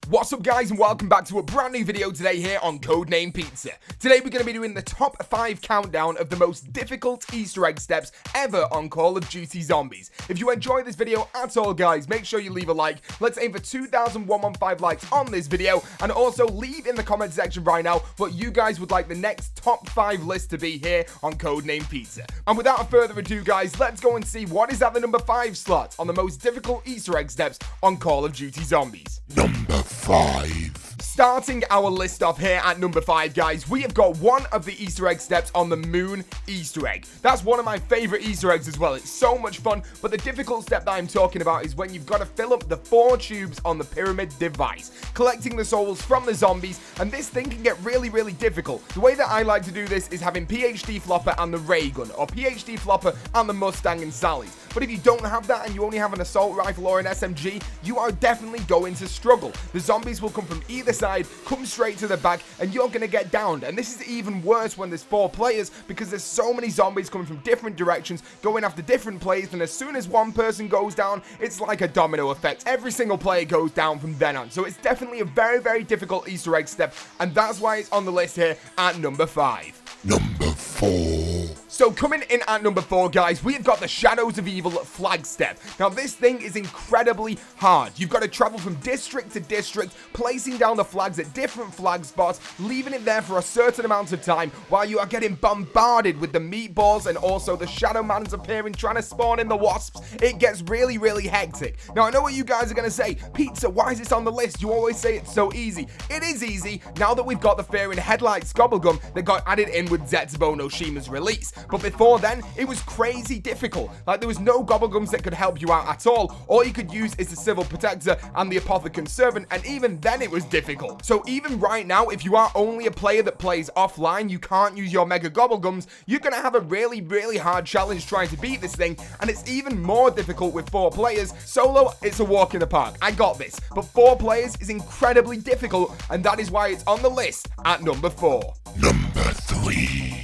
What's up guys, and welcome back to a brand new video today here on CodeNamePizza. Today we're going to be doing the top 5 countdown of the most difficult Easter egg steps ever on Call of Duty Zombies. If you enjoy this video at all guys, make sure you leave a like. Let's aim for 2,115 likes on this video, and also leave in the comment section right now what you guys would like the next top 5 list to be here on CodeNamePizza. And without further ado guys, let's go and see what is at the number 5 slot on the most difficult Easter egg steps on Call of Duty Zombies. Number 5. Starting our list off here at number 5, guys, we have got one of the Easter egg steps on the moon Easter egg. That's one of my favorite Easter eggs as well. It's so much fun, but the difficult step that I'm talking about is when you've got to fill up the 4 tubes on the pyramid device, collecting the souls from the zombies, and this thing can get really, really difficult. The way that I like to do this is having PhD Flopper and the ray gun, or PhD Flopper and the Mustang and Sally's. But if you don't have that and you only have an assault rifle or an SMG, you are definitely going to struggle. The zombies will come from either side, come straight to the back, and you're going to get downed. And this is even worse when there's 4 players, because there's so many zombies coming from different directions, going after different players, and as soon as one person goes down, it's like a domino effect. Every single player goes down from then on. So it's definitely a very, very difficult Easter egg step, and that's why it's on the list here at number 5. Number 4. So coming in at number 4, guys, we've got the Shadows of Evil flag step. Now this thing is incredibly hard. You've got to travel from district to district, placing down the flags at different flag spots, leaving it there for a certain amount of time while you are getting bombarded with the meatballs and also the Shadow Mans appearing, trying to spawn in the wasps. It gets really, really hectic. Now I know what you guys are going to say. Pizza, why is this on the list? You always say it's so easy. It is easy now that we've got the Fear in Headlights Gobblegum that got added in with Zetsubo no Shima's release. But before then, it was crazy difficult. Like, there was no Gobblegums that could help you out at all. All you could use is the Civil Protector and the Apothecon Servant, and even then it was difficult. So even right now, if you are only a player that plays offline, you can't use your Mega Gobblegums, you're gonna have a really, really hard challenge trying to beat this thing, and it's even more difficult with 4 players. Solo, it's a walk in the park. I got this. But 4 players is incredibly difficult, and that is why it's on the list at number 4. Number 3.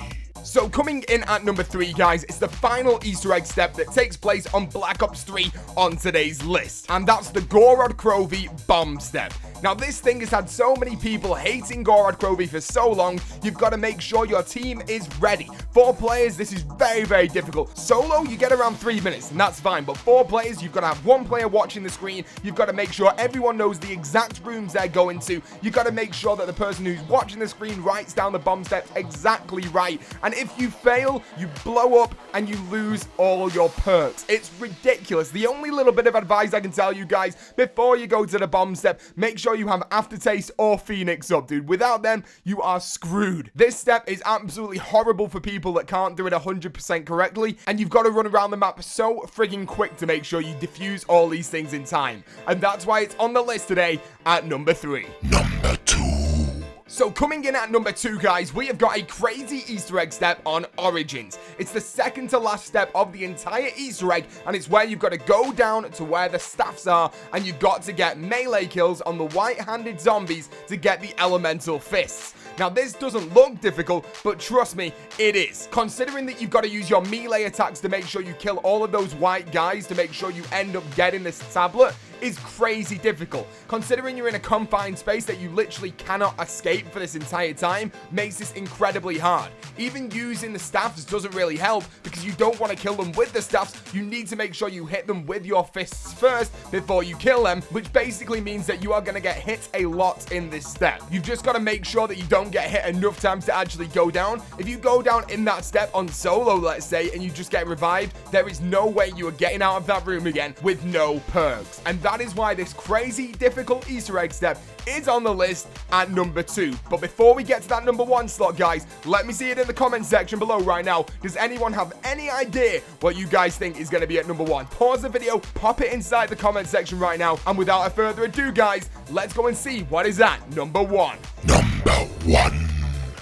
So coming in at number 3, guys, it's the final Easter egg step that takes place on Black Ops 3 on today's list. And that's the Gorod Kroul bomb step. Now this thing has had so many people hating Gorod Kroul for so long, you've got to make sure your team is ready. 4 players, this is very, very difficult. Solo, you get around 3 minutes, and that's fine. But 4 players, you've got to have 1 player watching the screen. You've got to make sure everyone knows the exact rooms they're going to. You've got to make sure that the person who's watching the screen writes down the bomb steps exactly right. And if you fail, you blow up and you lose all your perks. It's ridiculous. The only little bit of advice I can tell you guys before you go to the bomb step, make sure you have Aftertaste or Phoenix up, dude. Without them, you are screwed. This step is absolutely horrible for people that can't do it 100% correctly, and you've got to run around the map so friggin' quick to make sure you defuse all these things in time. And that's why it's on the list today at number 3. Number 2. So coming in at number 2, guys, we have got a crazy Easter egg step on Origins. It's the second to last step of the entire Easter egg, and it's where you've got to go down to where the staffs are, and you've got to get melee kills on the white-handed zombies to get the elemental fists. Now this doesn't look difficult, but trust me, it is. Considering that you've got to use your melee attacks to make sure you kill all of those white guys to make sure you end up getting this tablet, is crazy difficult. Considering you're in a confined space that you literally cannot escape for this entire time, makes this incredibly hard. Even using the staffs doesn't really help, because you don't want to kill them with the staffs. You need to make sure you hit them with your fists first before you kill them, which basically means that you are going to get hit a lot in this step. You've just got to make sure that you don't get hit enough times to actually go down. If you go down in that step on solo, let's say, and you just get revived, there is no way you are getting out of that room again with no perks. And that is why this crazy difficult Easter egg step is on the list at number 2. But before we get to that number 1 slot, guys, let me see it in the comment section below right now. Does anyone have any idea what you guys think is going to be at number 1? Pause the video, pop it inside the comment section right now, and without further ado, guys, let's go and see what is at number 1. Number 1.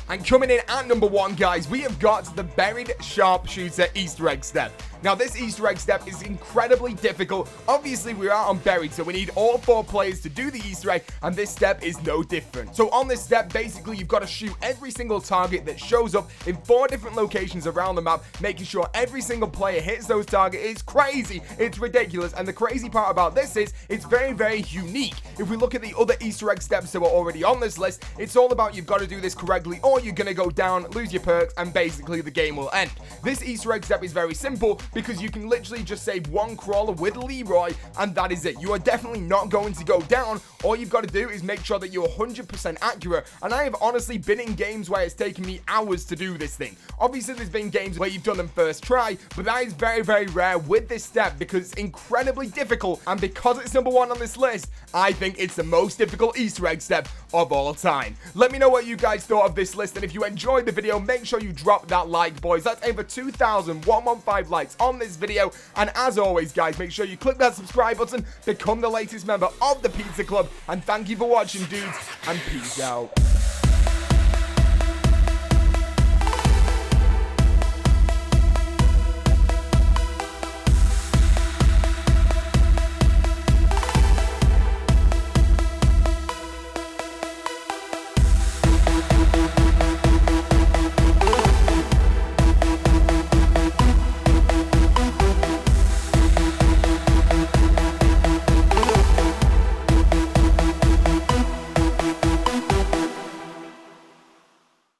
And coming in at number 1, guys, we have got the Buried Sharpshooter Easter egg step. Now, this Easter egg step is incredibly difficult. Obviously, we are on buried, so we need all 4 players to do the Easter egg, and this step is no different. So on this step, basically, you've got to shoot every single target that shows up in 4 different locations around the map, making sure every single player hits those targets. It's crazy. It's ridiculous. And the crazy part about this is it's very, very unique. If we look at the other Easter egg steps that were already on this list, it's all about you've got to do this correctly or you're going to go down, lose your perks, and basically the game will end. This Easter egg step is very simple because you can literally just save 1 crawler with Leroy, and that is it. You are definitely not going to go down. All you've got to do is make sure that you're 100% accurate, and I have honestly been in games where it's taken me hours to do this thing. Obviously, there's been games where you've done them first try, but that is very, very rare with this step because it's incredibly difficult, and because it's number 1 on this list, I think it's the most difficult Easter egg step of all time. Let me know what you guys thought of this list, and if you enjoyed the video, make sure you drop that like, boys. That's over 2,115 likes on this video, and as always, guys, make sure you click that subscribe button, become the latest member of the Pizza Club, and thank you for watching, dudes, and peace out.